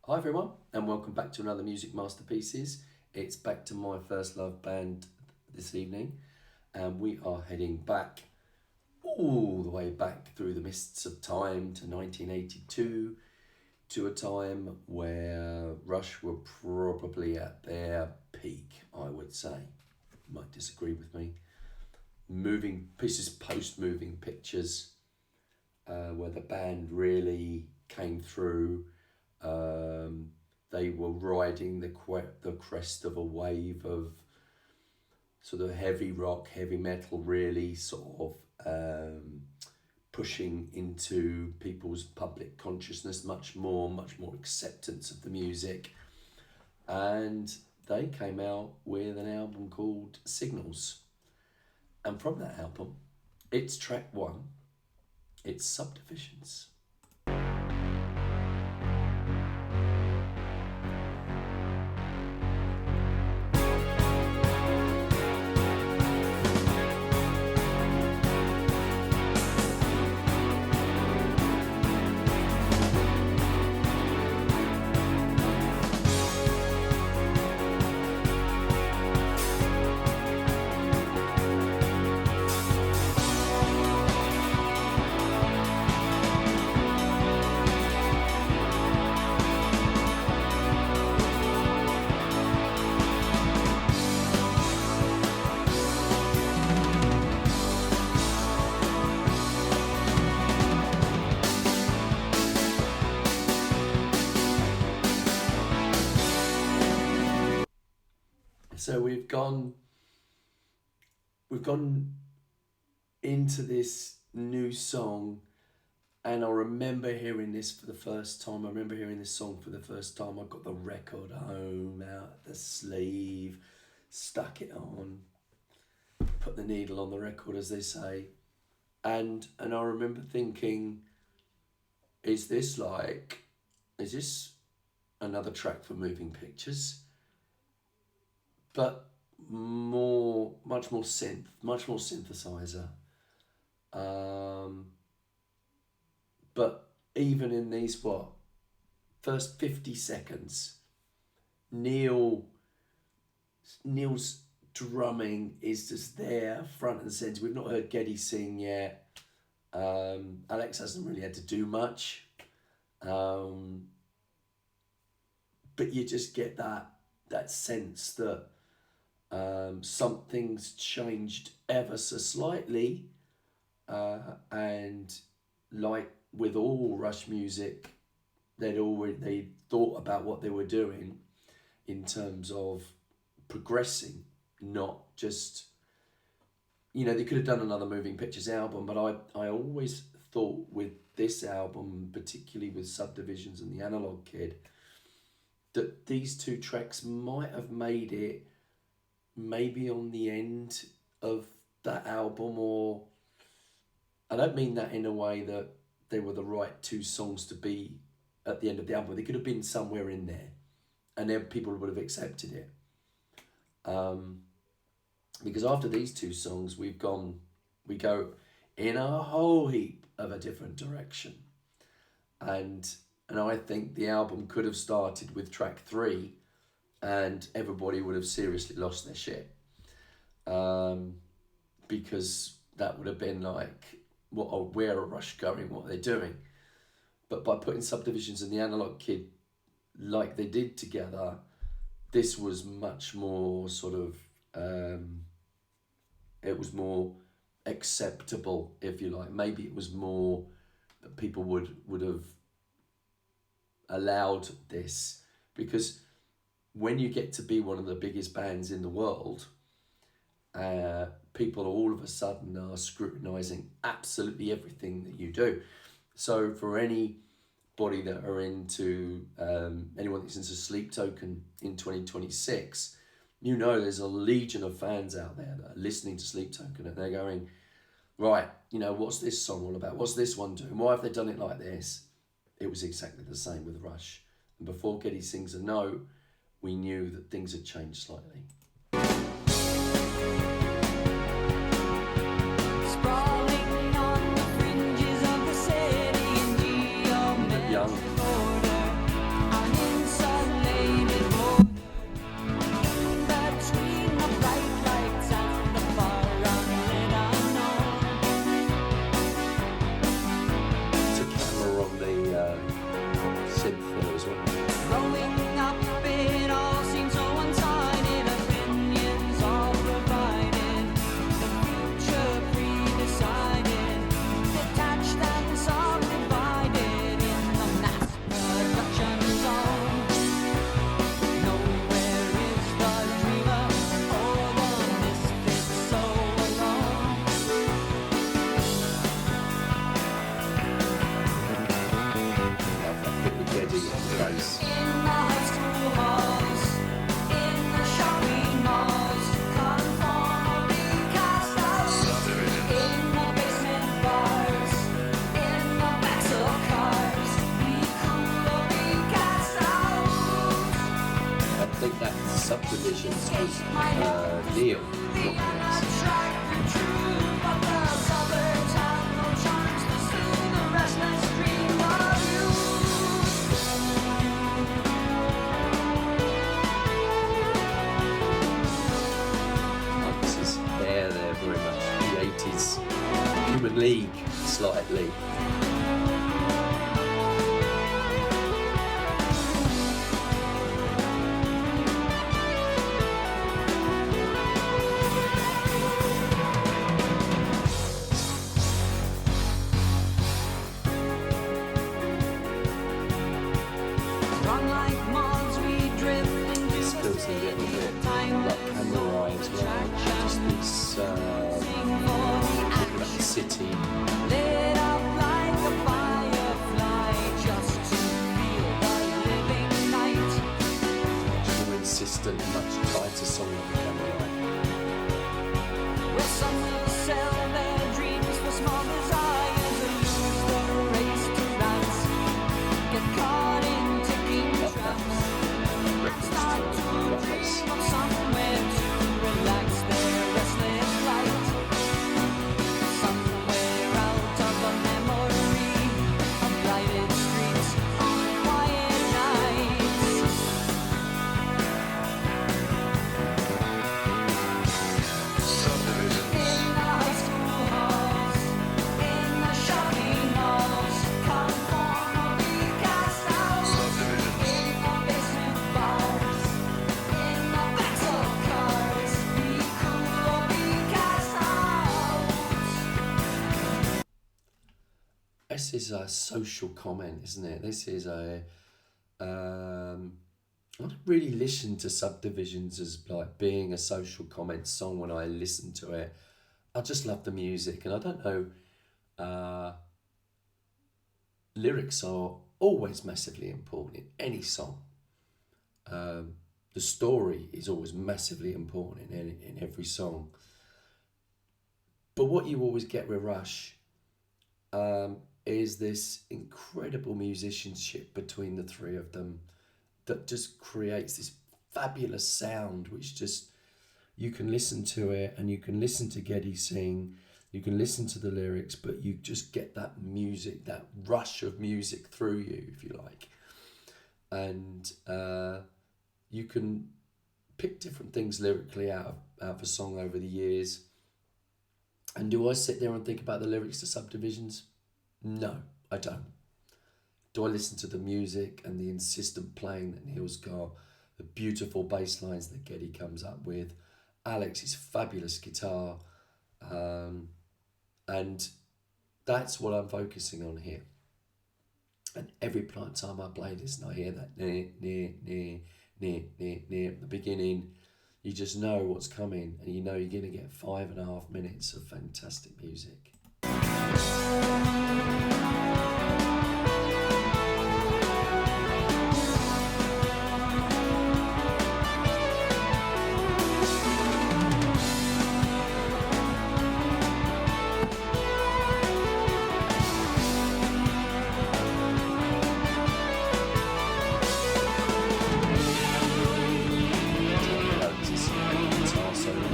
Hi everyone, and welcome back to another Music Masterpieces. It's Back to My First Love band this evening, and we are heading back, all the way back through the mists of time to 1982, to a time where Rush were probably at their peak, I would say. You might disagree with me. Post-moving pictures, where the band really came through. They were riding the crest of a wave of sort of heavy rock, heavy metal, really sort of pushing into people's public consciousness much more acceptance of the music. And they came out with an album called Signals. And from that album, it's track 1, it's Subdivisions. So we've gone into this new song, and I remember hearing this for the first time. I remember hearing this song for the first time. I got the record home, out the sleeve, stuck it on, put the needle on the record, as they say, and I remember thinking, is this another track for Moving Pictures? But much more synthesizer. But even in these, first 50 seconds, Neil's drumming is just there, front and centre. We've not heard Geddy sing yet. Alex hasn't really had to do much. But you just get that sense that something's changed ever so slightly, and like with all Rush music, they thought about what they were doing in terms of progressing, not just, they could have done another Moving Pictures album, but I always thought with this album, particularly with Subdivisions and the Analog Kid, that these two tracks might have made it maybe on the end of that album, or I don't mean that in a way that they were the right two songs to be at the end of the album. They could have been somewhere in there, and then people would have accepted it. Because after these two songs, we go in a whole heap of a different direction, and I think the album could have started with track 3, and everybody would have seriously lost their shit, because that would have been like, where are Rush going? What are they doing? But by putting Subdivisions and the Analog Kid like they did together, this was much more sort of, it was more acceptable, if you like. Maybe it was more that people would have allowed this, because when you get to be one of the biggest bands in the world, people all of a sudden are scrutinising absolutely everything that you do. So for anybody that are into, anyone that's into Sleep Token in 2026, there's a legion of fans out there that are listening to Sleep Token, and they're going, right, what's this song all about? What's this one doing? Why have they done it like this? It was exactly the same with Rush. And before Geddy sings a note, we knew that things had changed slightly. Sprawling on the fringes of the city in geometric order, synth there as well. Growing up, it all seems so one-sided. Opinions all provided. The future pre-decided. Detached and subdivided in the mass production zone. Nowhere is the dreamer or the misfit so alone. Love that bit with Geddy on the bass. In the high school halls, in the shopping malls, conform or be cast out. In the basement bars, in the backs of cars, be cool or be cast out. I think that Subdivisions was Neil, The not Alex. unabstracted truth, but the suburbs have no charms to soothe the restless dream of you. This is there very much the 80s Human League slightly. Run like moths, we drift into Still the seems a little bit timeless like Camera Eye as well. Just this thing for the talking about the city. lit up like a firefly, just to feel the living night. Much more insistent, much tighter song than Camera Eye. Where some will sell their dreams for small desires and lose the race to rise. Get caught in ticking Love that traps. reference Start to to Lovelace. dream of somewhere to relax their restless light. Somewhere out of a memory of lighted streets on quiet nights. In the high school halls, in the shopping malls, conform or be cast out. In the basement bars, in the backs of cars, be cool or be cast out. This is a social comment, isn't it? This is a I don't really listen to Subdivisions as like being a social comment song when I listen to it. I just love the music, and I don't know. Lyrics are always massively important in any song. The story is always massively important in every song. But what you always get with Rush is this incredible musicianship between the three of them that just creates this fabulous sound, which just, you can listen to it and you can listen to Geddy sing, you can listen to the lyrics, but you just get that music, that rush of music through you, if you like. And you can pick different things lyrically out of a song over the years. And do I sit there and think about the lyrics to Subdivisions? No, I don't. Do I listen to the music and the insistent playing that Neil's got, the beautiful bass lines that Geddy comes up with, Alex's fabulous guitar, and that's what I'm focusing on here. And every time I play this and I hear that near at the beginning, you just know what's coming, and you know you're going to get 5.5 minutes of fantastic music. Guitar solo.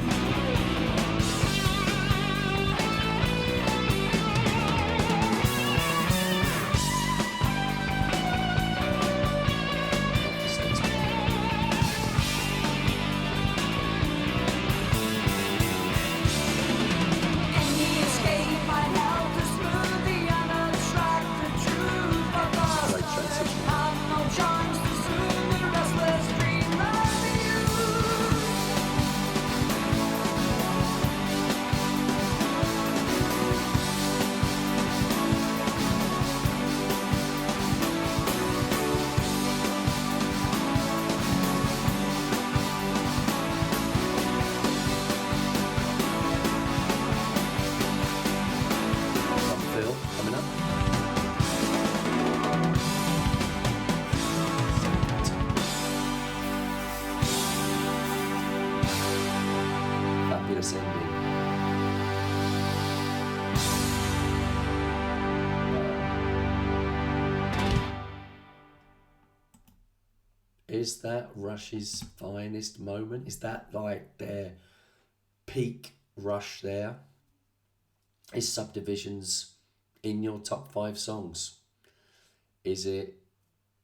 Is that Rush's finest moment? Is that like their peak Rush there? Is Subdivisions in your top 5 songs? Is it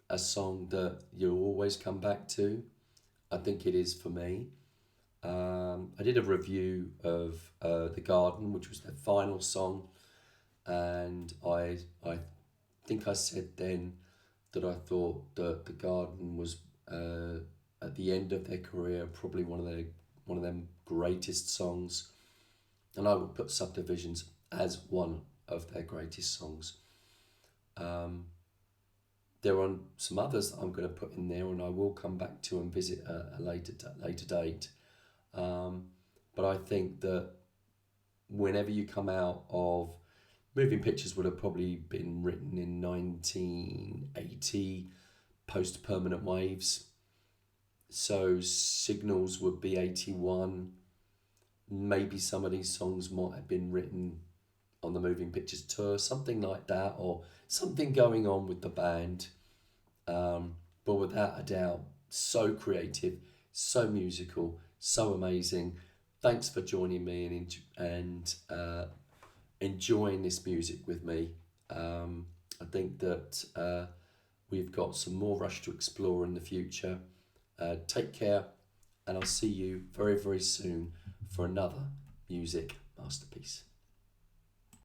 a song that you'll always come back to? I think it is for me. I did a review of The Garden, which was their final song, and I think I said then that I thought that The Garden was at the end of their career probably one of them greatest songs, and I would put Subdivisions as one of their greatest songs. There are some others that I'm going to put in there, and I will come back to and visit a later date. But I think that whenever you come out of Moving Pictures, would have probably been written in 1980, post Permanent Waves. So Signals would be 81. Maybe some of these songs might have been written on the Moving Pictures tour, something like that, or something going on with the band. But without a doubt, so creative, so musical, so amazing. Thanks for joining me and enjoying this music with me. I think that we've got some more Rush to explore in the future. Take care, and I'll see you very, very soon for another music masterpiece.